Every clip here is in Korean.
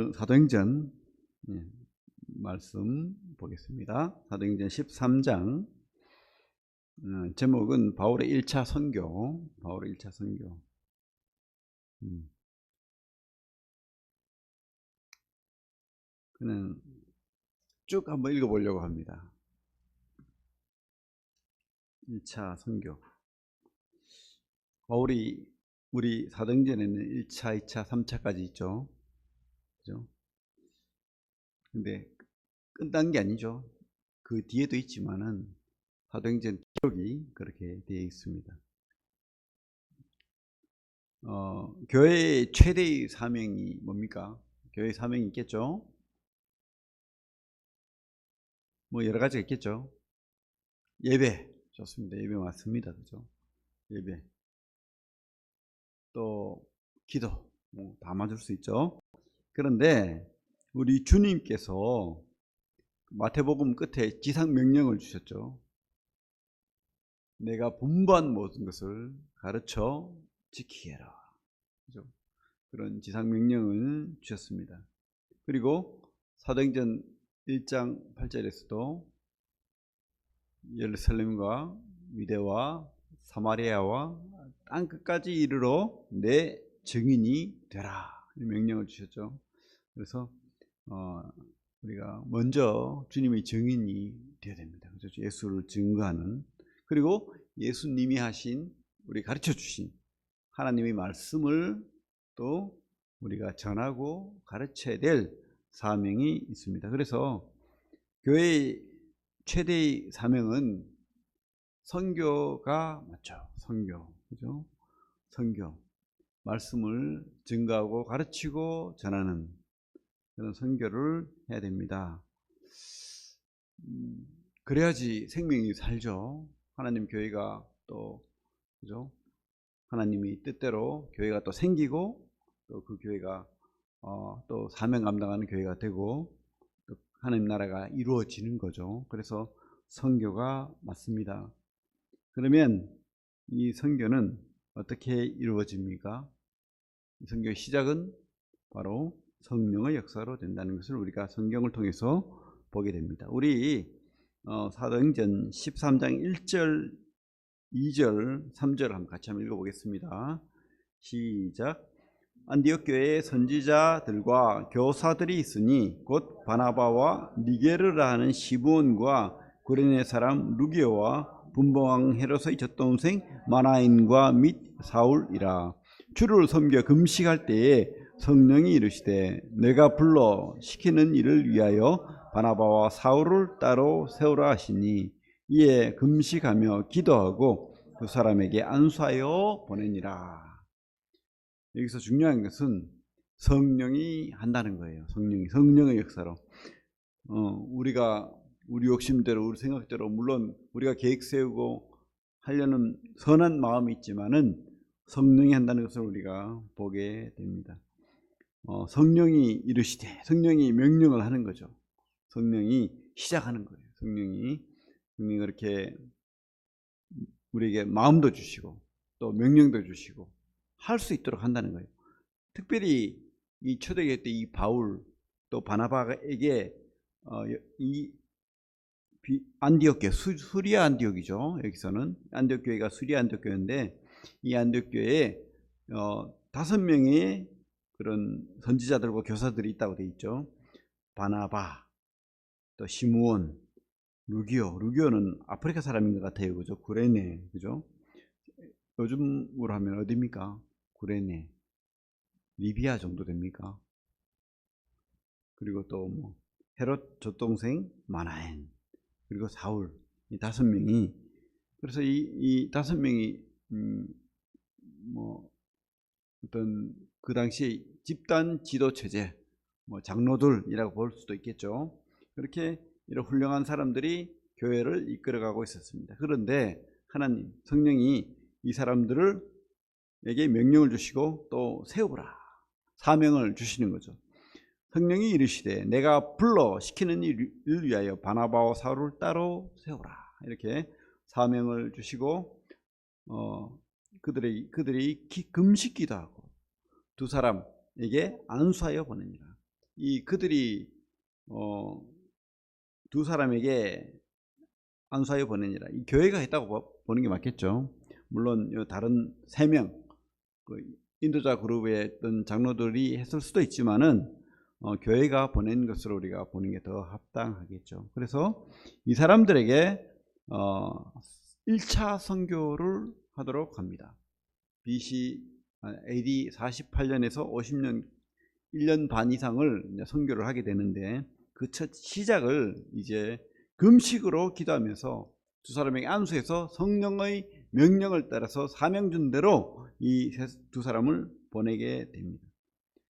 오늘 사도행전 말씀 보겠습니다. 사도행전 13장 제목은 바울의 1차 선교. 바울의 1차 선교. 그냥 쭉 한번 읽어보려고 합니다. 1차 선교. 바울이 우리 사도행전에는 1차, 2차, 3차까지 있죠. 그죠? 근데 끝난 게 아니죠. 그 뒤에도 있지만은 사도행전 기록이 그렇게 되어 있습니다. 교회의 최대의 사명이 뭡니까? 교회의 사명이 있겠죠? 뭐 여러 가지가 있겠죠. 예배. 좋습니다. 예배 맞습니다. 그죠? 예배. 또 기도. 뭐 다 맞을 수 있죠. 그런데 우리 주님께서 마태복음 끝에 지상 명령을 주셨죠. 내가 분부한 모든 것을 가르쳐 지키게 해라. 그죠? 그런 지상 명령을 주셨습니다. 그리고 사도행전 1장 8절에서도 예루살렘과 유대와 사마리아와 땅 끝까지 이르러 내 증인이 되라 명령을 주셨죠. 그래서 우리가 먼저 주님의 증인이 되어야 됩니다. 그렇죠? 예수를 증거하는, 그리고 예수님이 하신, 우리 가르쳐 주신 하나님의 말씀을 또 우리가 전하고 가르쳐야 될 사명이 있습니다. 그래서 교회의 최대의 사명은 선교가 맞죠. 선교. 그죠? 선교. 말씀을 증거하고 가르치고 전하는 그런 선교를 해야 됩니다. 그래야지 생명이 살죠. 하나님 교회가 또, 그죠? 하나님이 뜻대로 교회가 또 생기고, 또 그 교회가 또 사명 감당하는 교회가 되고, 또 하나님 나라가 이루어지는 거죠. 그래서 선교가 맞습니다. 그러면 이 선교는 어떻게 이루어집니까? 이 선교의 시작은 바로 성령의 역사로 된다는 것을 우리가 성경을 통해서 보게 됩니다. 우리 사도행전 13장 1절, 2절, 3절 한번 같이 한번 읽어보겠습니다. 시작. 안디옥 교회에 선지자들과 교사들이 있으니 곧 바나바와 니게르라 하는 시므온과 구레네 사람 루기오와 분봉왕 헤롯의 젖동생 마나인과 및 사울이라. 주를 섬겨 금식할 때에 성령이 이르시되 내가 불러 시키는 일을 위하여 바나바와 사울을 따로 세우라 하시니 이에 금식하며 기도하고 그 사람에게 안수하여 보내니라. 여기서 중요한 것은 성령이 한다는 거예요. 성령의 역사로. 우리가 우리 욕심대로, 우리 생각대로, 물론 우리가 계획 세우고 하려는 선한 마음이 있지만은 성령이 한다는 것을 우리가 보게 됩니다. 성령이 이르시되, 성령이 명령을 하는 거죠. 성령이 시작하는 거예요. 성령이 그렇게 우리에게 마음도 주시고 또 명령도 주시고 할 수 있도록 한다는 거예요. 특별히 이 초대교회 때 이 바울 또 바나바에게 이 안디옥 교회, 수리아 안디옥이죠. 여기서는 안디옥 교회가 수리아 안디옥 교회인데, 이 안디옥 교회에 5명의 그런 선지자들과 교사들이 있다고 되어 있죠. 바나바, 또 시므온, 루기오는 아프리카 사람인 것 같아요. 그죠? 구레네, 그죠? 요즘으로 하면 어디입니까? 구레네, 리비아 정도 됩니까? 그리고 또 뭐 헤롯 젖동생 마나엔, 그리고 사울, 이 5명이, 그래서 이 5명이 뭐 어떤 그 당시 집단 지도 체제, 뭐 장로들이라고 볼 수도 있겠죠. 그렇게 이런 훌륭한 사람들이 교회를 이끌어가고 있었습니다. 그런데 하나님 성령이 이 사람들에게 명령을 주시고 또 세우라, 사명을 주시는 거죠. 성령이 이르시되 내가 불러 시키는 일을 위하여 바나바와 사울을 따로 세우라, 이렇게 사명을 주시고 그들이 금식 기도하고 두 사람에게 안수하여 보내니라. 그들이 두 사람에게 안수하여 보내니라. 이 교회가 했다고 보는 게 맞겠죠. 물론 다른 3명 그 인도자 그룹의 어떤 장로들이 했을 수도 있지만은 교회가 보낸 것으로 우리가 보는 게 더 합당하겠죠. 그래서 이 사람들에게 1차 선교를 하도록 합니다. AD 48년에서 50년 1년 반 이상을 선교를 하게 되는데, 그 첫 시작을 이제 금식으로 기도하면서 두 사람에게 안수해서 성령의 명령을 따라서 사명 준 대로 이 두 사람을 보내게 됩니다.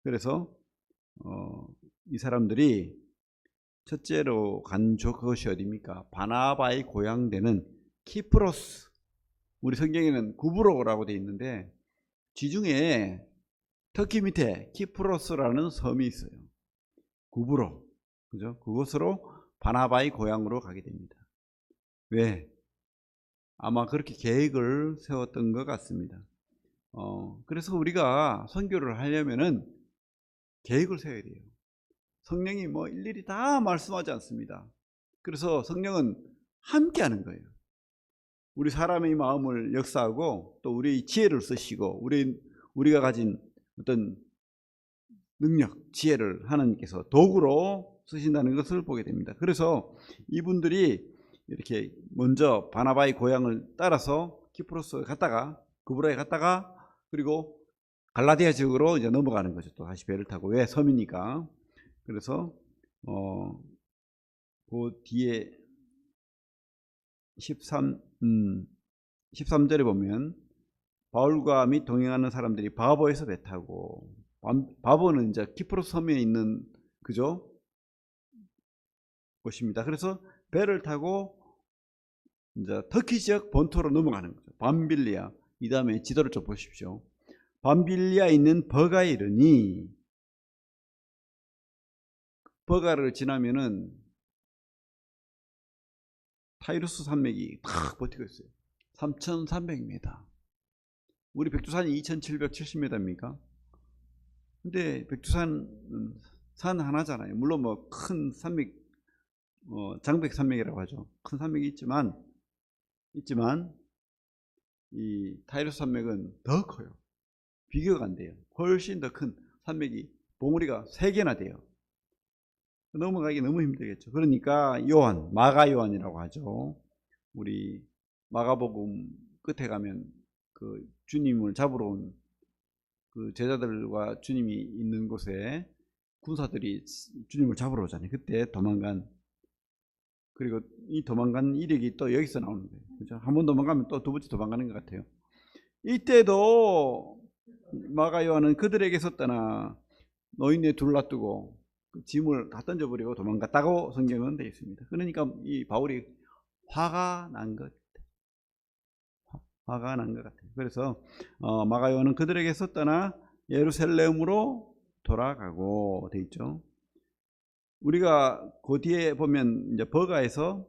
그래서 이 사람들이 첫째로 간 그것이 어디입니까? 바나바의 고향 되는 키프로스, 우리 성경에는 구브로라고 되어 있는데 지중해 터키 밑에 키프로스라는 섬이 있어요. 구브로, 그죠? 그곳으로 바나바의 고향으로 가게 됩니다. 왜? 아마 그렇게 계획을 세웠던 것 같습니다. 그래서 우리가 선교를 하려면은 계획을 세워야 돼요. 성령이 뭐 일일이 다 말씀하지 않습니다. 그래서 성령은 함께 하는 거예요. 우리 사람의 마음을 역사하고 또 우리의 지혜를 쓰시고 우리가 가진 어떤 능력, 지혜를 하나님께서 도구로 쓰신다는 것을 보게 됩니다. 그래서 이분들이 이렇게 먼저 바나바의 고향을 따라서 키프로스에 갔다가 구브로에 갔다가 그리고 갈라디아 지역으로 이제 넘어가는 거죠. 또 다시 배를 타고. 왜? 섬이니까. 그래서 그 뒤에 13절에 보면 바울과 및 동행하는 사람들이 바보에서 배 타고, 바보는 이제 키프로스 섬에 있는 그죠? 곳입니다. 그래서 배를 타고 이제 터키 지역 본토로 넘어가는 거죠. 밤빌리아. 이 다음에 지도를 좀 보십시오. 밤빌리아에 있는 버가에 이르니, 버가를 지나면은 타이루스 산맥이 탁 버티고 있어요. 3,300m. 우리 백두산이 2,770m입니까? 근데 백두산은 산 하나잖아요. 물론 뭐 큰 산맥, 장백산맥이라고 하죠. 큰 산맥이 있지만 이 타이루스 산맥은 더 커요. 비교가 안 돼요. 훨씬 더 큰 산맥이 봉우리가 3개나 돼요. 넘어가기 너무 힘들겠죠. 그러니까 마가 요한이라고 하죠. 우리 마가복음 끝에 가면 그 주님을 잡으러 온 그 제자들과 주님이 있는 곳에 군사들이 주님을 잡으러 오잖아요. 그때 그리고 이 도망간 이력이 또 여기서 나오는 거예요. 그죠? 한 번 도망가면 또 두 번째 도망가는 것 같아요. 이때도 마가 요한은 그들에게서 떠나 노인네 둘 놔두고 그 짐을 다 던져버리고 도망갔다고 성경은 되어 있습니다. 그러니까 이 바울이 화가 난 것 같아요. 그래서 마가 요한은 그들에게서 떠나 예루살렘으로 돌아가고 되어 있죠. 우리가 그 뒤에 보면 이제 버가에서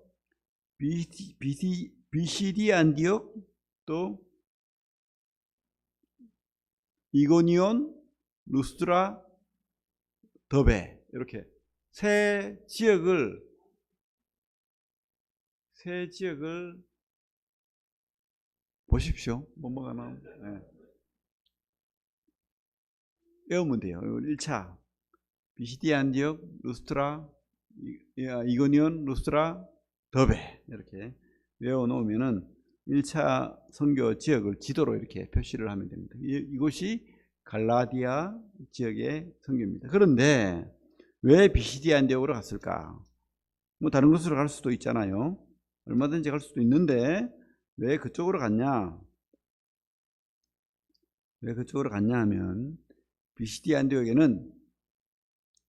비시디 안디옥, 또 이고니온, 루스드라, 더베, 이렇게 세 지역을 보십시오. 뭐가 나오나? 네. 외우면 돼요. 1차 비시디 안디옥, 루스트라, 이고니온, 루스트라, 더베, 이렇게 외워놓으면은 1차 선교 지역을 지도로 이렇게 표시를 하면 됩니다. 이곳이 갈라디아 지역의 선교입니다. 그런데 왜 비시디 안디옥으로 갔을까? 뭐 다른 곳으로 갈 수도 있잖아요. 얼마든지 갈 수도 있는데 왜 그쪽으로 갔냐? 왜 그쪽으로 갔냐 하면 비시디 안디옥에는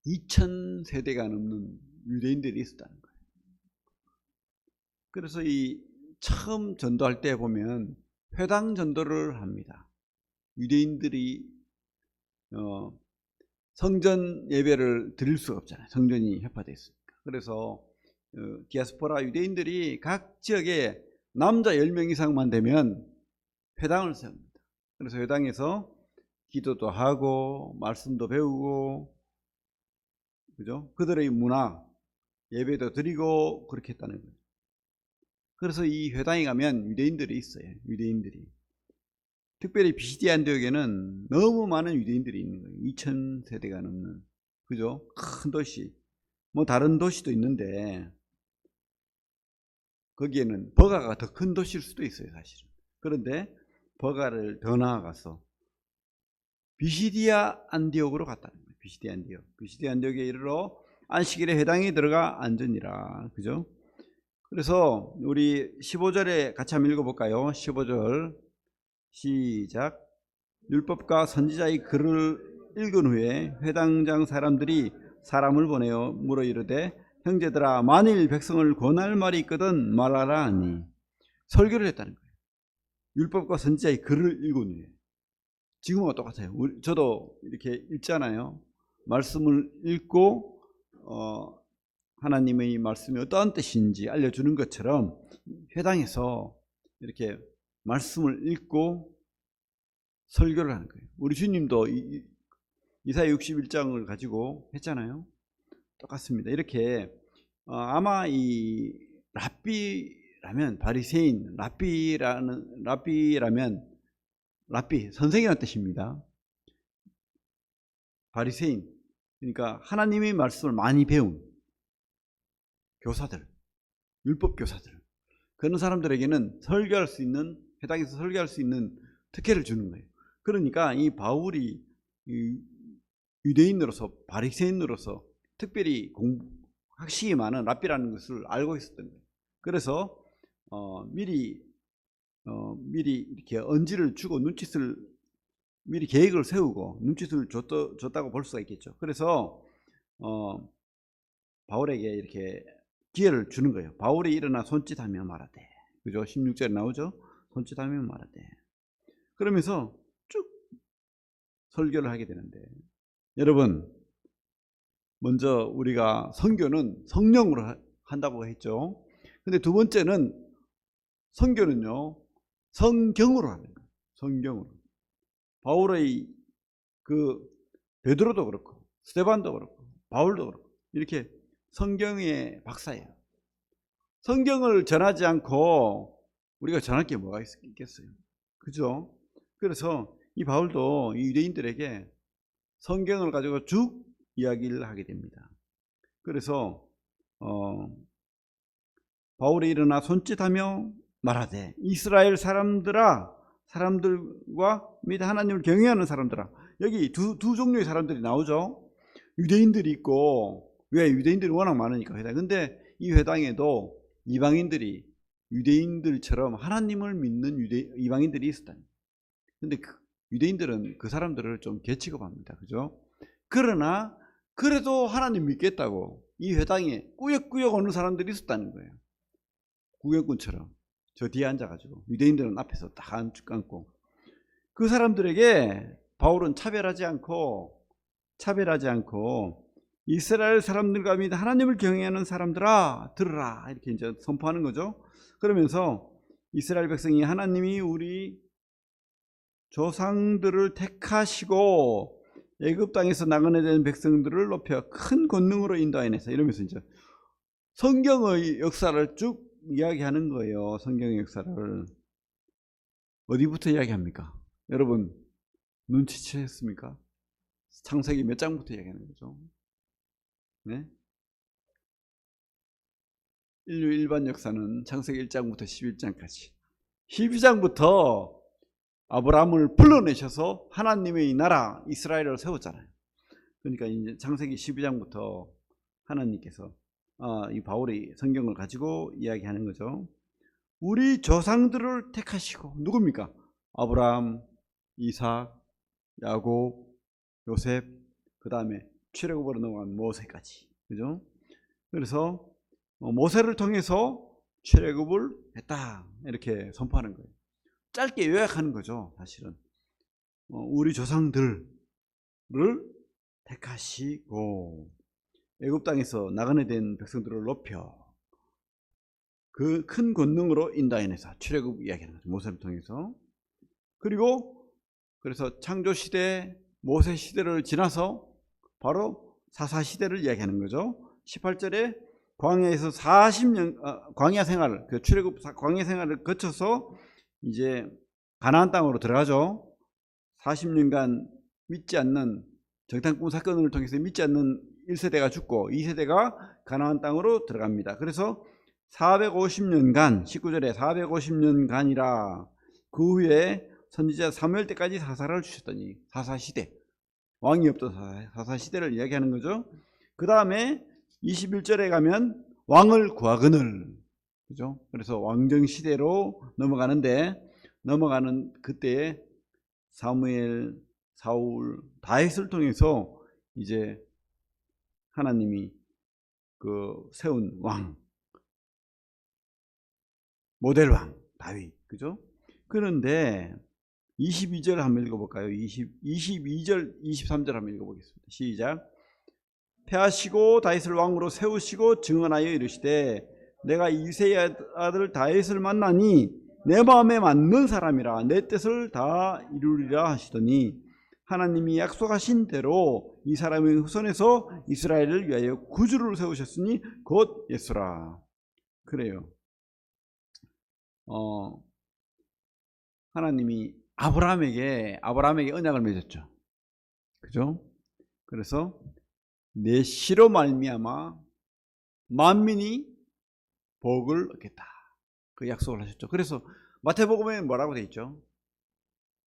2,000세대가 넘는 유대인들이 있었다는 거예요. 그래서 이 처음 전도할 때 보면 회당 전도를 합니다. 유대인들이 성전 예배를 드릴 수가 없잖아요. 성전이 해파되어 있으니까. 그래서 디아스포라 유대인들이 각 지역에 남자 10명 이상만 되면 회당을 세웁니다. 그래서 회당에서 기도도 하고 말씀도 배우고 그죠? 그들의 문화, 예배도 드리고 그렇게 했다는 거예요. 그래서 이 회당에 가면 유대인들이 있어요. 유대인들이. 특별히 비시디 안디옥에는 너무 많은 유대인들이 있는 거예요. 2000세대가 넘는. 그죠? 큰 도시. 뭐 다른 도시도 있는데 거기에는 버가가 더 큰 도시일 수도 있어요, 사실은. 그런데 버가를 더 나아가서 비시디아 안디옥으로 갔다는 거예요. 비시디아 안디옥. 비시디아 안디옥에 이르러 안식일에 회당에 들어가 앉으니라. 그죠? 그래서 우리 15절에 같이 한번 읽어볼까요? 15절 시작. 율법과 선지자의 글을 읽은 후에 회당장 사람들이 사람을 보내어 물어 이르되 형제들아 만일 백성을 권할 말이 있거든 말하라 하니 설교를 했다는 거예요. 율법과 선지자의 글을 읽은 후에. 지금과 똑같아요. 저도 이렇게 읽잖아요. 말씀을 읽고 하나님의 말씀이 어떠한 뜻인지 알려주는 것처럼 회당에서 이렇게 말씀을 읽고 설교를 하는 거예요. 우리 주님도 이사야 61장을 가지고 했잖아요. 똑같습니다. 이렇게 아마 이 랍비라면 바리새인, 랍비라면 랍비 선생이라는 뜻입니다. 바리새인, 그러니까 하나님의 말씀을 많이 배운 교사들, 율법 교사들, 그런 사람들에게는 설교할 수 있는, 회당에서 설교할 수 있는 특혜를 주는 거예요. 그러니까 이 바울이 유대인으로서, 바리새인으로서 특별히 학식이 많은 랍비라는 것을 알고 있었던 거예요. 그래서 미리 이렇게 언지를 주고 눈짓을 미리 계획을 세우고 눈짓을 줬다고 볼 수가 있겠죠. 그래서 바울에게 이렇게 기회를 주는 거예요. 바울이 일어나 손짓하며 말하되, 그죠? 16절에 나오죠. 손짓하며 말하되. 그러면서 쭉 설교를 하게 되는데, 여러분, 먼저 우리가 선교는 성령으로 한다고 했죠. 근데 두 번째는 선교는요, 성경으로 하는 거예요. 성경으로. 바울의 베드로도 그렇고 스데반도 그렇고 바울도 그렇고 이렇게 성경의 박사예요. 성경을 전하지 않고 우리가 전할 게 뭐가 있겠어요? 그죠? 그래서 이 바울도 이 유대인들에게 성경을 가지고 쭉 이야기를 하게 됩니다. 그래서 바울이 일어나 손짓하며 말하되 이스라엘 사람들과 및 하나님을 경외하는 사람들아. 여기 두 종류의 사람들이 나오죠. 유대인들이 있고, 왜? 유대인들이 워낙 많으니까 회당. 근데 이 회당에도 이방인들이 유대인들처럼 하나님을 믿는 이방인들이 있었다. 근데 유대인들은 그 사람들을 좀 개취급합니다. 그죠? 그러나 그래도 하나님 믿겠다고 이 회당에 꾸역꾸역 오는 사람들이 있었다는 거예요. 구경꾼처럼 저 뒤에 앉아가지고 유대인들은 앞에서 딱 앉고, 그 사람들에게 바울은 차별하지 않고 이스라엘 사람들과 및 하나님을 경외하는 사람들아 들으라, 이렇게 이제 선포하는 거죠. 그러면서 이스라엘 백성이 하나님이 우리 조상들을 택하시고 애굽 땅에서 나그네된 백성들을 높여 큰 권능으로 인도하여내서, 이러면서 이제 성경의 역사를 쭉 이야기하는 거예요. 성경의 역사를. 어디부터 이야기합니까? 여러분 눈치채셨습니까? 창세기 몇 장부터 이야기하는 거죠? 네? 인류 일반 역사는 창세기 1장부터 11장까지. 12장부터 아브라함을 불러내셔서 하나님의 나라 이스라엘을 세웠잖아요. 그러니까 이제 창세기 12장부터 하나님께서 이 바울이 성경을 가지고 이야기하는 거죠. 우리 조상들을 택하시고, 누굽니까? 아브라함, 이삭, 야곱, 요셉, 그 다음에 출애굽으로 넘어간 모세까지. 그죠? 그래서 모세를 통해서 출애굽을 했다, 이렇게 선포하는 거예요. 짧게 요약하는 거죠, 사실은. 우리 조상들을 택하시고 애굽 땅에서 나그네된 백성들을 높여 그 큰 권능으로 인도하여내사, 출애굽 이야기하는 거죠, 모세를 통해서. 그리고 그래서 창조 시대, 모세 시대를 지나서 바로 사사시대를 이야기하는 거죠. 18절에 광야에서 40년 광야 생활을 출애굽 광야 생활을 거쳐서 이제 가나안 땅으로 들어가죠. 40년간 믿지 않는 정탐꾼 사건을 통해서 믿지 않는 1세대가 죽고 2세대가 가나안 땅으로 들어갑니다. 그래서 450년간 19절에 450년간이라 그 후에 선지자 사무엘 때까지 사사를 주셨더니 사사시대 왕이 없던 사사시대를 이야기하는 거죠. 그 다음에 21절에 가면 왕을 구하거늘 그죠? 그래서 왕정시대로 넘어가는 그때에 사무엘, 사울, 다윗을 통해서 이제 하나님이 세운 왕, 모델왕 다윗, 그죠? 그런데 22절 한번 읽어볼까요? 22절, 23절 한번 읽어보겠습니다. 시작. 패하시고 다윗을 왕으로 세우시고 증언하여 이르시되 내가 이새의 아들 다윗을 만나니 내 마음에 맞는 사람이라 내 뜻을 다 이루리라 하시더니 하나님이 약속하신 대로 이 사람의 후손에서 이스라엘을 위하여 구주를 세우셨으니 곧 예수라. 그래요. 하나님이 아브라함에게 언약을 맺었죠. 그죠? 그래서 내 씨로 말미암아 만민이 복을 얻겠다. 그 약속을 하셨죠. 그래서 마태복음에 뭐라고 되어 있죠?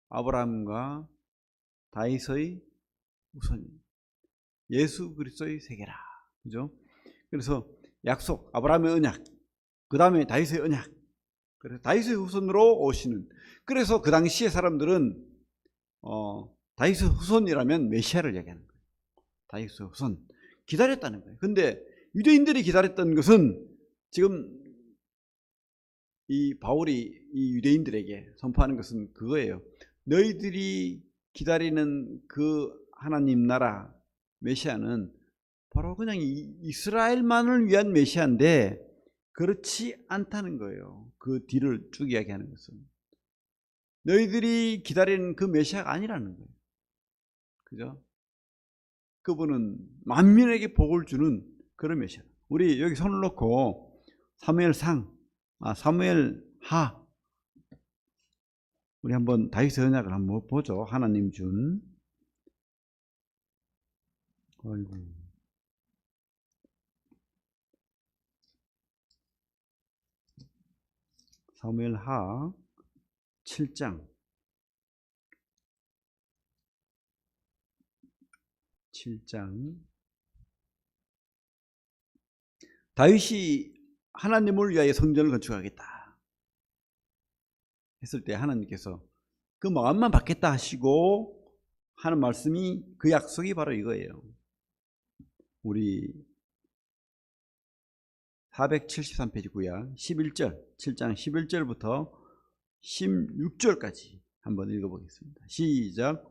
아브라함과 다윗의 우선 예수 그리스도의 세계라. 그죠? 그래서 약속, 아브라함의 언약, 그 다음에 다윗의 언약. 그래서 다윗의 후손으로 오시는. 그래서 그 당시의 사람들은 다윗의 후손이라면 메시아를 얘기하는 거예요. 다윗의 후손. 기다렸다는 거예요. 근데 유대인들이 기다렸던 것은 지금 이 바울이 이 유대인들에게 선포하는 것은 그거예요. 너희들이 기다리는 그 하나님 나라 메시아는 바로 그냥 이스라엘만을 위한 메시아인데 그렇지 않다는 거예요. 그 뒤를 쭉 이야기하는 것은 너희들이 기다리는 그 메시아가 아니라는 거예요. 그죠? 그분은 만민에게 복을 주는 그런 메시아. 우리 여기 손을 놓고 사무엘하 우리 한번 다윗의 언약을 한번 보죠. 하나님 준. 아이고. 사무엘하 7장. 다윗이 하나님을 위하여 성전을 건축하겠다 했을 때 하나님께서 그 마음만 받겠다 하시고 하는 말씀이 그 약속이 바로 이거예요. 우리 473페이지 구약 11절 7장 11절부터 16절까지 한번 읽어보겠습니다. 시작.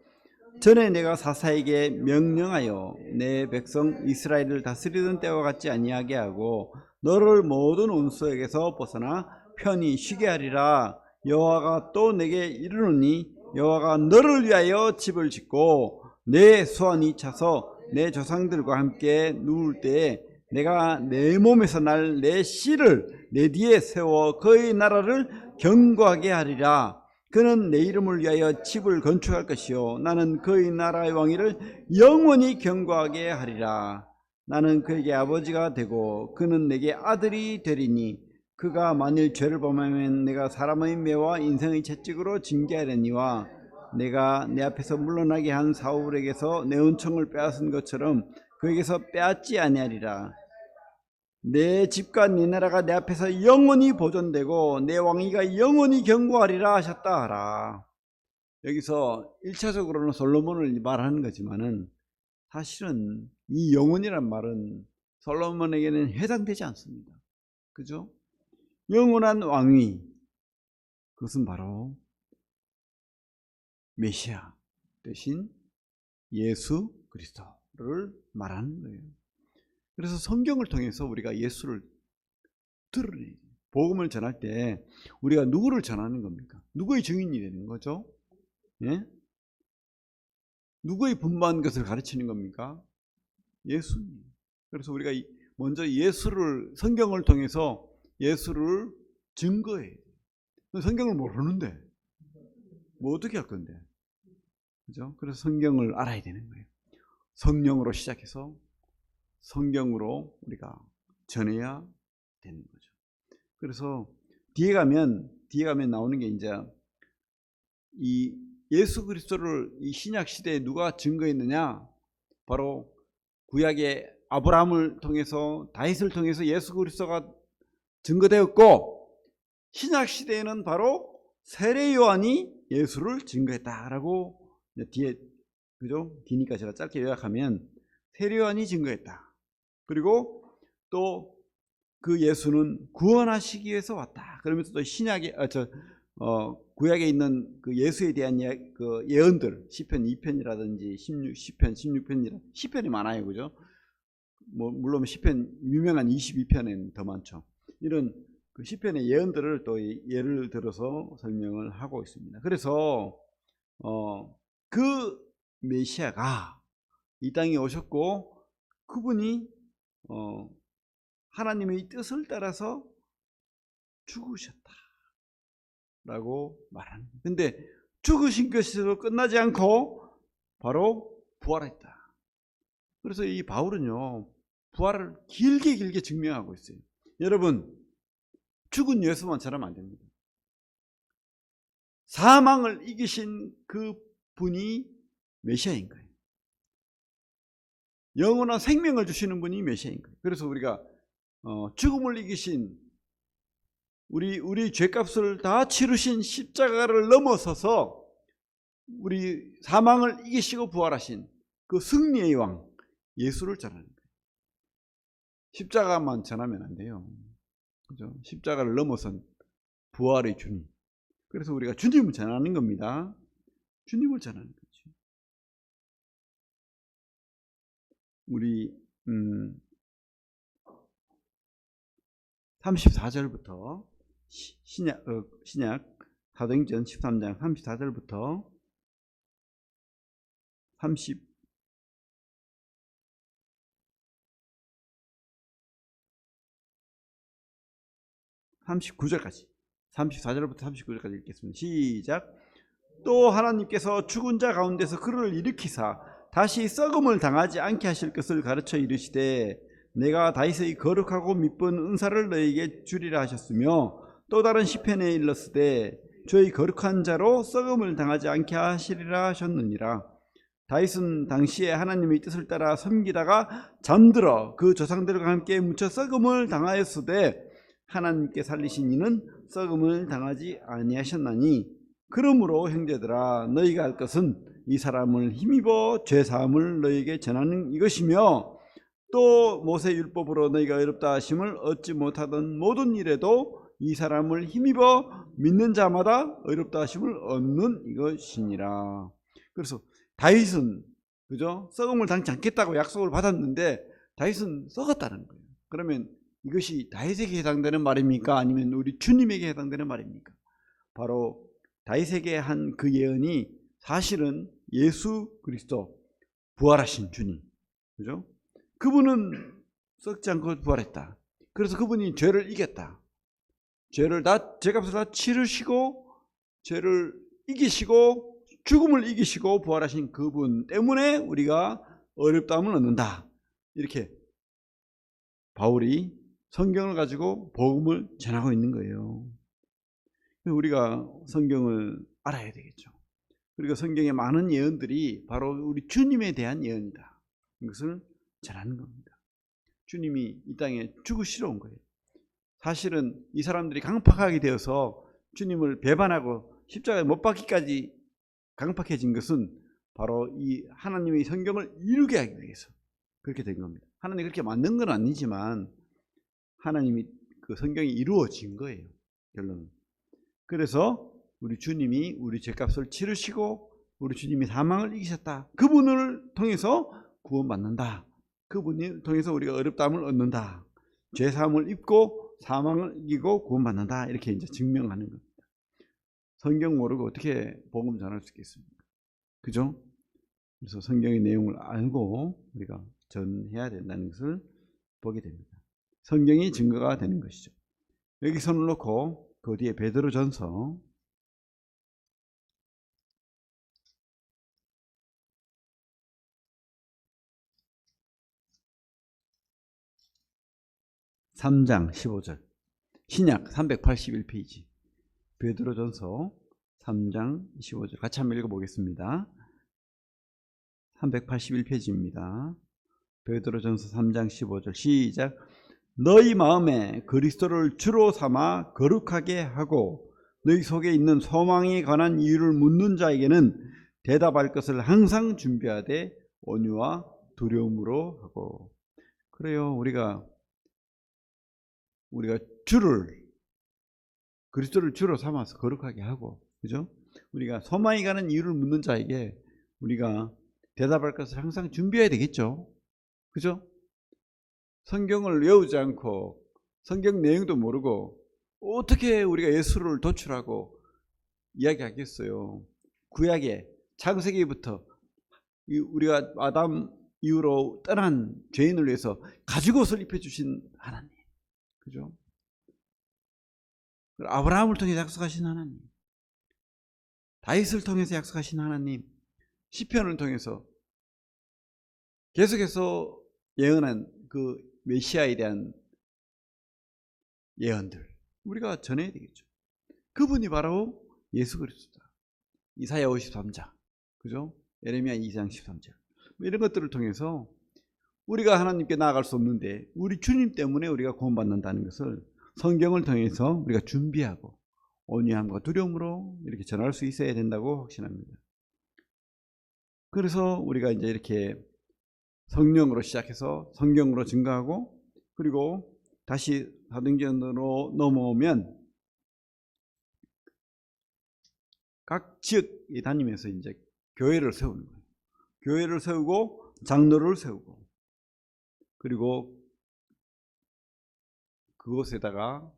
전에 내가 사사에게 명령하여 내 백성 이스라엘을 다스리던 때와 같지 아니하게 하고 너를 모든 원수에게서 벗어나 편히 쉬게 하리라. 여호와가 또 내게 이르노니 여호와가 너를 위하여 집을 짓고 내 수완이 차서 내 조상들과 함께 누울 때에 내가 내 몸에서 날 내 씨를 내 뒤에 세워 그의 나라를 견고하게 하리라. 그는 내 이름을 위하여 집을 건축할 것이요 나는 그의 나라의 왕위를 영원히 견고하게 하리라. 나는 그에게 아버지가 되고 그는 내게 아들이 되리니 그가 만일 죄를 범하면 내가 사람의 매와 인생의 채찍으로 징계하려니와 내가 내 앞에서 물러나게 한 사울에게서 내 은총을 빼앗은 것처럼 그에게서 빼앗지 아니하리라. 내 집과 네 나라가 내 앞에서 영원히 보존되고 내 왕위가 영원히 견고하리라 하셨다 하라. 여기서 1차적으로는 솔로몬을 말하는 거지만은 사실은 이 영원이란 말은 솔로몬에게는 해당되지 않습니다. 그죠? 영원한 왕위, 그것은 바로 메시아 대신 예수 그리스도를 말하는 거예요. 그래서 성경을 통해서 우리가 예수를 드러내요. 복음을 전할 때 우리가 누구를 전하는 겁니까? 누구의 증인이 되는 거죠? 예? 누구의 분부한 것을 가르치는 겁니까? 예수님. 그래서 우리가 먼저 예수를, 성경을 통해서 예수를 증거해야 돼요. 성경을 모르는데 뭐 어떻게 할 건데, 그죠? 그래서 성경을 알아야 되는 거예요. 성령으로 시작해서 성경으로 우리가 전해야 되는 거죠. 그래서 뒤에 가면 나오는 게 이제 이 예수 그리스도를 이 신약 시대에 누가 증거했느냐? 바로 구약의 아브라함을 통해서, 다윗을 통해서 예수 그리스도가 증거되었고, 신약 시대에는 바로 세례 요한이 예수를 증거했다라고 뒤에, 그죠? 기니까 제가 짧게 요약하면 세례 요한이 증거했다. 그리고 또 그 예수는 구원하시기 위해서 왔다. 그러면서 또 신약에 구약에 있는 그 예수에 대한 그 예언들, 시편 2편이라든지 10편, 16편이라 시편이 많아요, 그죠? 뭐 물론 시편 유명한 22편에는 더 많죠. 이런 그 시편의 예언들을 또 예를 들어서 설명을 하고 있습니다. 그래서 그 메시아가 이 땅에 오셨고, 그분이 하나님의 뜻을 따라서 죽으셨다라고 말하는 거예요. 근데 죽으신 것으로 끝나지 않고 바로 부활했다. 그래서 이 바울은요, 부활을 길게 증명하고 있어요. 여러분, 죽은 예수만 잘하면 안 됩니다. 사망을 이기신 그 분이 메시아인 거예요. 영원한 생명을 주시는 분이 메시아인 거예요. 그래서 우리가 죽음을 이기신, 우리 죄값을 다 치르신 십자가를 넘어서서 우리 사망을 이기시고 부활하신 그 승리의 왕 예수를 전하는 거예요. 십자가만 전하면 안 돼요. 그죠? 십자가를 넘어선 부활의 주님. 그래서 우리가 주님을 전하는 겁니다. 주님을 전하는 거죠. 우리 34절부터 신약 사도행전 13장 34절부터 39절까지, 34절부터 39절까지 읽겠습니다. 시작. 또 하나님께서 죽은 자 가운데서 그를 일으키사 다시 썩음을 당하지 않게 하실 것을 가르쳐 이르시되, 내가 다윗의 거룩하고 미쁜 은사를 너에게 주리라 하셨으며, 또 다른 시편에 일렀으되 저의 거룩한 자로 썩음을 당하지 않게 하시리라 하셨느니라. 다윗은 당시에 하나님의 뜻을 따라 섬기다가 잠들어 그 조상들과 함께 묻혀 썩음을 당하였으되, 하나님께 살리신 이는 썩음을 당하지 아니하셨나니, 그러므로 형제들아, 너희가 할 것은 이 사람을 힘입어 죄사함을 너희에게 전하는 이것이며, 또 모세 율법으로 너희가 어렵다 하심을 얻지 못하던 모든 일에도 이 사람을 힘입어 믿는 자마다 어렵다 하심을 얻는 이것이니라. 그래서 다윗은, 그죠? 썩음을 당치 않겠다고 약속을 받았는데 다윗은 썩었다는 거예요. 그러면 이것이 다윗에게 해당되는 말입니까? 아니면 우리 주님에게 해당되는 말입니까? 바로 다윗에게 한 그 예언이 사실은 예수 그리스도, 부활하신 주님, 그죠? 그분은 썩지 않고 부활했다. 그래서 그분이 죄를 이겼다. 죄값을 다 치르시고, 죄를 이기시고, 죽음을 이기시고 부활하신 그분 때문에 우리가 어렵다함을 얻는다. 이렇게 바울이 성경을 가지고 복음을 전하고 있는 거예요. 우리가 성경을 알아야 되겠죠. 그리고 성경의 많은 예언들이 바로 우리 주님에 대한 예언이다. 이것을 전하는 겁니다. 주님이 이 땅에 죽으시러 온 거예요. 사실은 이 사람들이 강팍하게 되어서 주님을 배반하고 십자가에 못 박기까지 강팍해진 것은 바로 이 하나님의 성경을 이루게 하기 위해서 그렇게 된 겁니다. 하나님이 그렇게 만든 건 아니지만 하나님이 그 성경이 이루어진 거예요, 결론은. 그래서 우리 주님이 우리 죄값을 치르시고 우리 주님이 사망을 이기셨다. 그분을 통해서 구원받는다. 그분을 통해서 우리가 어렵다함을 얻는다. 죄사함을 입고 사망을 이기고 구원받는다. 이렇게 이제 증명하는 겁니다. 성경 모르고 어떻게 복음 전할 수 있겠습니까? 그죠? 그래서 성경의 내용을 알고 우리가 전해야 된다는 것을 보게 됩니다. 성경이 증거가 되는 것이죠. 여기 손을 놓고 그 뒤에 베드로전서 3장 15절, 신약 381페이지, 베드로전서 3장 15절 같이 한번 읽어보겠습니다. 381페이지입니다. 베드로전서 3장 15절 시작. 너희 마음에 그리스도를 주로 삼아 거룩하게 하고 너희 속에 있는 소망에 관한 이유를 묻는 자에게는 대답할 것을 항상 준비하되 온유와 두려움으로 하고. 그래요. 우리가 그리스도를 주로 삼아서 거룩하게 하고, 그죠? 우리가 소망에 관한 이유를 묻는 자에게 우리가 대답할 것을 항상 준비해야 되겠죠. 그죠? 성경을 외우지 않고 성경 내용도 모르고 어떻게 우리가 예수를 도출하고 이야기하겠어요? 구약에 창세기부터 우리가 아담 이후로 떠난 죄인을 위해서 가죽 옷을 입혀주신 하나님, 그죠? 아브라함을 통해 약속하신 하나님, 다윗을 통해서 약속하신 하나님, 시편을 통해서 계속해서 예언한 그 메시아에 대한 예언들 우리가 전해야 되겠죠. 그분이 바로 예수 그리스도다. 이사야 53장, 그죠? 예레미야 2장 13절 이런 것들을 통해서 우리가 하나님께 나아갈 수 없는데 우리 주님 때문에 우리가 구원받는다는 것을 성경을 통해서 우리가 준비하고 온유함과 두려움으로 이렇게 전할 수 있어야 된다고 확신합니다. 그래서 우리가 이제 이렇게 성령으로 시작해서 성경으로 증거하고, 그리고 다시 사도행전으로 넘어오면 각 지역에 다니면서 이제 교회를 세우는 거예요. 교회를 세우고 장로를 세우고, 그리고 그곳에다가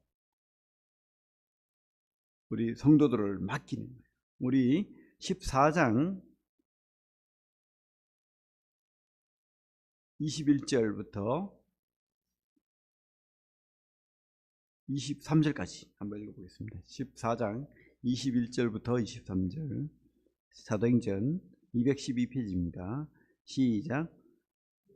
우리 성도들을 맡기는 거예요. 우리 14장 21절부터 23절까지 한번 읽어보겠습니다. 14장 21절부터 23절 사도행전 212페이지입니다. 시작.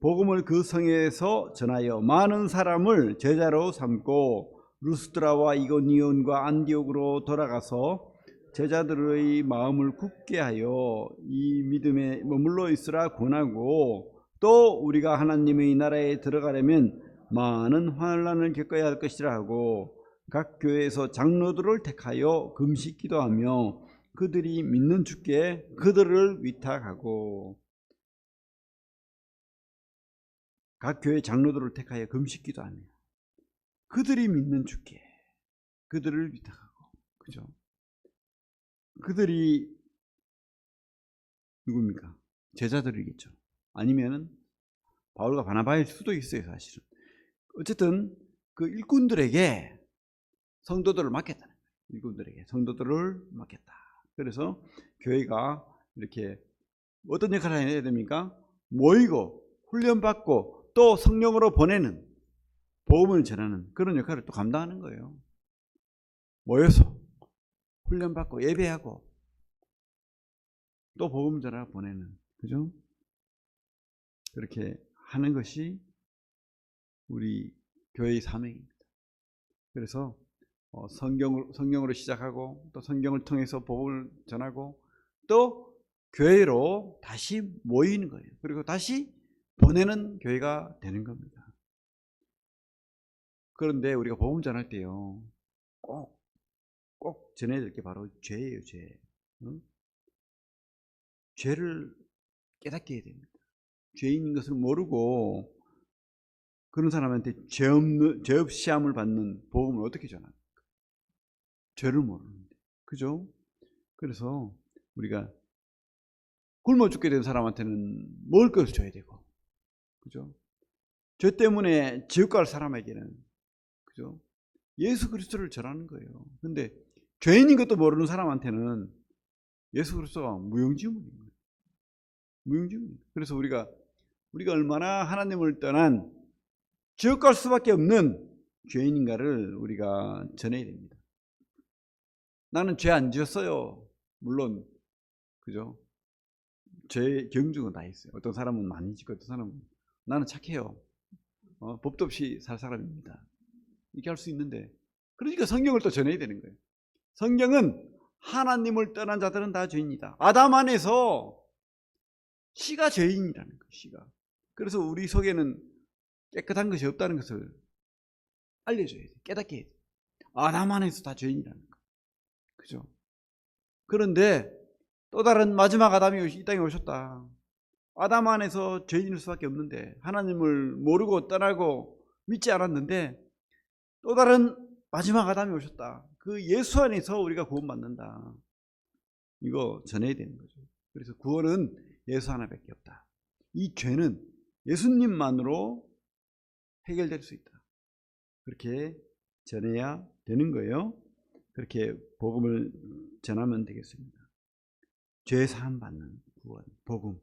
복음을 그 성에서 전하여 많은 사람을 제자로 삼고 루스드라와 이고니온과 안디옥으로 돌아가서 제자들의 마음을 굳게 하여 이 믿음에 머물러 있으라 권하고, 또 우리가 하나님의 나라에 들어가려면 많은 환난을 겪어야 할 것이라 하고 각 교회에서 장로들을 택하여 금식 기도하며 그들이 믿는 주께 그들을 위탁하고. 각 교회 장로들을 택하여 금식 기도하며 그들이 믿는 주께 그들을 위탁하고. 그죠? 그들이 누굽니까? 제자들이겠죠. 아니면 바울과 바나바일 수도 있어요, 사실은. 어쨌든 그 일꾼들에게 성도들을 맡겼다는 거예요. 일꾼들에게 성도들을 맡겼다. 그래서 교회가 이렇게 어떤 역할을 해야 됩니까? 모이고 훈련받고 또 성령으로 보내는, 복음을 전하는 그런 역할을 또 감당하는 거예요. 모여서 훈련받고 예배하고 또 복음 전하고 보내는, 그죠? 그렇게 하는 것이 우리 교회의 사명입니다. 그래서 성경으로 시작하고 또 성경을 통해서 복음을 전하고 또 교회로 다시 모이는 거예요. 그리고 다시 보내는 교회가 되는 겁니다. 그런데 우리가 복음 전할 때요, 꼭 전해야 될 게 바로 죄예요, 죄. 응? 죄를 깨닫게 해야 됩니다. 죄인 것을 모르고 그런 사람한테 죄 없이 시험을 받는 복음을 어떻게 전합니까? 죄를 모르는데, 그죠? 그래서 우리가 굶어 죽게 된 사람한테는 먹을 것을 줘야 되고, 그죠? 죄 때문에 지옥 갈 사람에게는, 그죠? 예수 그리스도를 전하는 거예요. 근데 죄인인 것도 모르는 사람한테는 예수 그리스도가 무용지물인 거예요. 무용지물. 그래서 우리가 우리가 얼마나 하나님을 떠난 지옥 갈 수밖에 없는 죄인인가를 우리가 전해야 됩니다. 나는 죄 안 지었어요. 물론 그죠? 죄 경중은 다 있어요. 어떤 사람은 많이 짓고 어떤 사람은 나는 착해요. 법도 없이 살 사람입니다. 이렇게 할 수 있는데, 그러니까 성경을 또 전해야 되는 거예요. 성경은 하나님을 떠난 자들은 다 죄인이다. 아담 안에서 씨가 죄인이라는 거예요. 씨가. 그래서 우리 속에는 깨끗한 것이 없다는 것을 알려줘야 돼. 깨닫게 해야 돼. 아담 안에서 다 죄인이라는 거. 그죠? 그런데 또 다른 마지막 아담이 이 땅에 오셨다. 아담 안에서 죄인일 수밖에 없는데, 하나님을 모르고 떠나고 믿지 않았는데 또 다른 마지막 아담이 오셨다. 그 예수 안에서 우리가 구원받는다. 이거 전해야 되는 거죠. 그래서 구원은 예수 하나밖에 없다. 이 죄는 예수님만으로 해결될 수 있다. 그렇게 전해야 되는 거예요. 그렇게 복음을 전하면 되겠습니다. 죄 사함 받는 구원, 복음.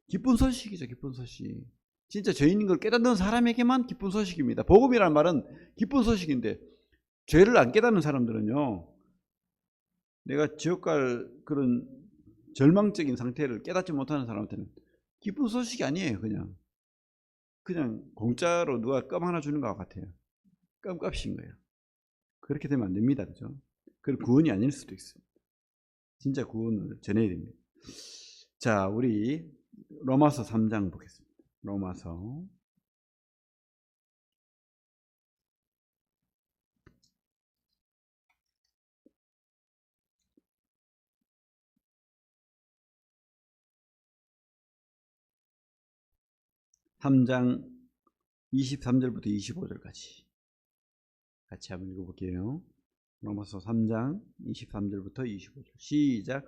기쁜 소식이죠. 기쁜 소식. 진짜 죄인인 걸 깨닫는 사람에게만 기쁜 소식입니다. 복음이란 말은 기쁜 소식인데, 죄를 안 깨닫는 사람들은요, 내가 지옥 갈 그런 절망적인 상태를 깨닫지 못하는 사람한테는 기쁜 소식이 아니에요. 그냥 공짜로 누가 껌 하나 주는 것 같아요. 껌값인 거예요. 그렇게 되면 안 됩니다. 그죠? 그 구원이 아닐 수도 있습니다. 진짜 구원을 전해야 됩니다. 자, 우리 로마서 3장 보겠습니다. 로마서 3장 23절부터 25절까지 같이 한번 읽어볼게요. 로마서 3장 23절부터 25절 시작.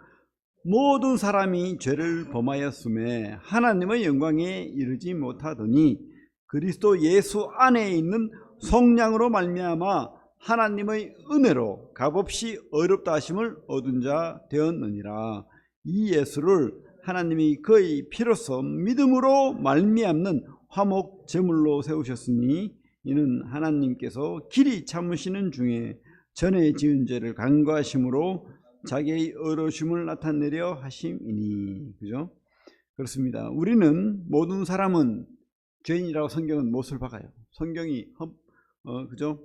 모든 사람이 죄를 범하였음에 하나님의 영광에 이르지 못하더니 그리스도 예수 안에 있는 성령으로 말미암아 하나님의 은혜로 값없이 어렵다 하심을 얻은 자 되었느니라. 이 예수를 하나님이 그의 피로써 믿음으로 말미암는 화목 제물로 세우셨으니 이는 하나님께서 길이 참으시는 중에 전에 지은 죄를 간과하심으로 자기의 의로우심을 나타내려 하심이니. 그죠? 그렇습니다. 우리는 모든 사람은 죄인이라고 성경은 못을 박아요. 성경이 그죠?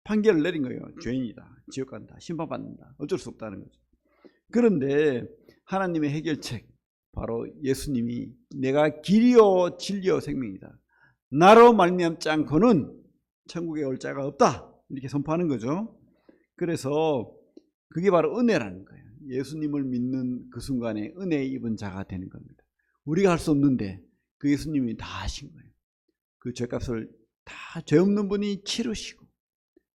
판결을 내린 거예요. 죄인이다, 지옥 간다, 심판받는다, 어쩔 수 없다는 거죠. 그런데 하나님의 해결책, 바로 예수님이 내가 길이요 진리요 생명이다, 나로 말미암지 않고는 천국에 올 자가 없다, 이렇게 선포하는 거죠. 그래서 그게 바로 은혜라는 거예요. 예수님을 믿는 그 순간에 은혜 입은 자가 되는 겁니다. 우리가 할 수 없는데 그 예수님이 다 하신 거예요. 그 죄값을 다 죄 없는 분이 치르시고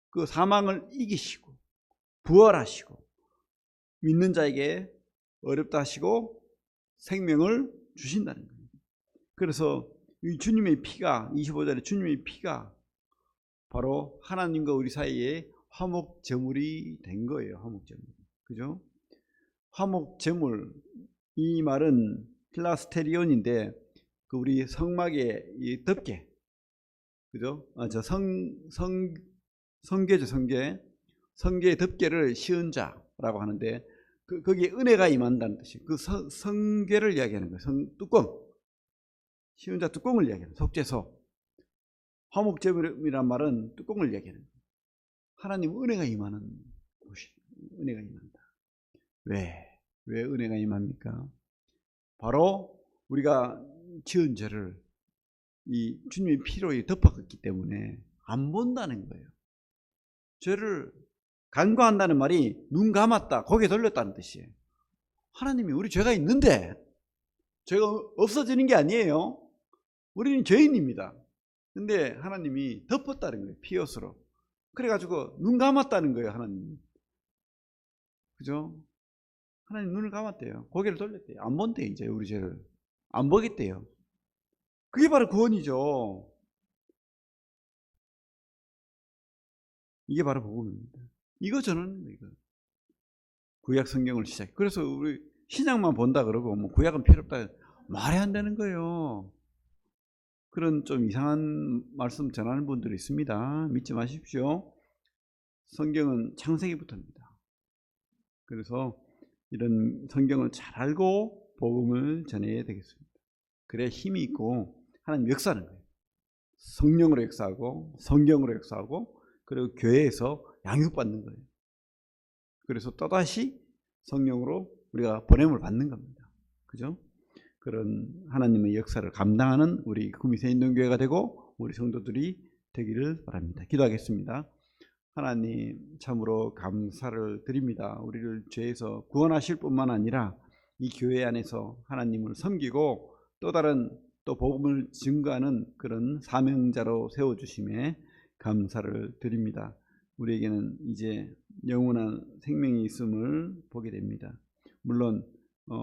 그 사망을 이기시고 부활하시고 믿는 자에게 어렵다 하시고 생명을 주신다는 거예요. 그래서 이 주님의 피가, 25절에 주님의 피가 바로 하나님과 우리 사이에 화목제물이 된 거예요. 화목제물. 그죠? 화목제물, 이 말은 필라스테리온인데 그 우리 성막의 이 덮개, 그죠? 성계죠. 성계의 덮개를 씌운 자라고 하는데 거기에 은혜가 임한다는 뜻이에요. 그 성계를 이야기하는 거예요. 뚜껑, 씌운 자 뚜껑을 이야기하는 속죄소. 화목제물이란 말은 뚜껑을 이야기하는 거예요. 하나님 은혜가 임하는 곳이, 은혜가 임한다. 왜 은혜가 임합니까? 바로 우리가 지은 죄를 이 주님의 피로 덮었기 때문에 안 본다는 거예요. 죄를 간과한다는 말이 눈 감았다, 고개 돌렸다는 뜻이에요. 하나님이 우리 죄가 있는데 죄가 없어지는 게 아니에요. 우리는 죄인입니다. 근데 하나님이 덮었다는 거예요. 피옷으로. 그래가지고 눈 감았다는 거예요. 하나님. 그죠? 하나님 눈을 감았대요. 고개를 돌렸대요. 안 본대요. 이제 우리 죄를 안 보겠대요. 그게 바로 구원이죠. 이게 바로 복음입니다. 이거 저는 구약 성경을 시작해. 그래서 우리 신약만 본다 그러고 뭐 구약은 필요 없다 말이 안 되는 거예요. 그런 좀 이상한 말씀 전하는 분들이 있습니다. 믿지 마십시오. 성경은 창세기부터입니다. 그래서 이런 성경을 잘 알고 복음을 전해야 되겠습니다. 그래야 힘이 있고 하나님 역사하는 거예요. 성령으로 역사하고 성경으로 역사하고 그리고 교회에서 양육받는 거예요. 그래서 또다시 성령으로 우리가 보냄을 받는 겁니다. 그죠? 그런 하나님의 역사를 감당하는 우리 구미새인동교회가 되고 우리 성도들이 되기를 바랍니다. 기도하겠습니다. 하나님 참으로 감사를 드립니다. 우리를 죄에서 구원하실 뿐만 아니라 이 교회 안에서 하나님을 섬기고 또 다른 또 복음을 증거하는 그런 사명자로 세워주심에 감사를 드립니다. 우리에게는 이제 영원한 생명이 있음을 보게 됩니다. 물론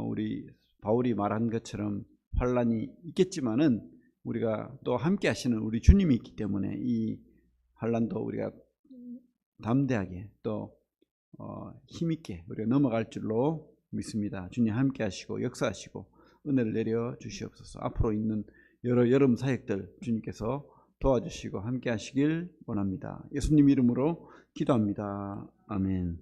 우리 바울이 말한 것처럼 환란이 있겠지만은 우리가 또 함께 하시는 우리 주님이 있기 때문에 이 환란도 우리가 담대하게 또 힘있게 우리가 넘어갈 줄로 믿습니다. 주님 함께 하시고 역사하시고 은혜를 내려 주시옵소서. 앞으로 있는 여러 여름 사역들 주님께서 도와주시고 함께 하시길 원합니다. 예수님 이름으로 기도합니다. 아멘.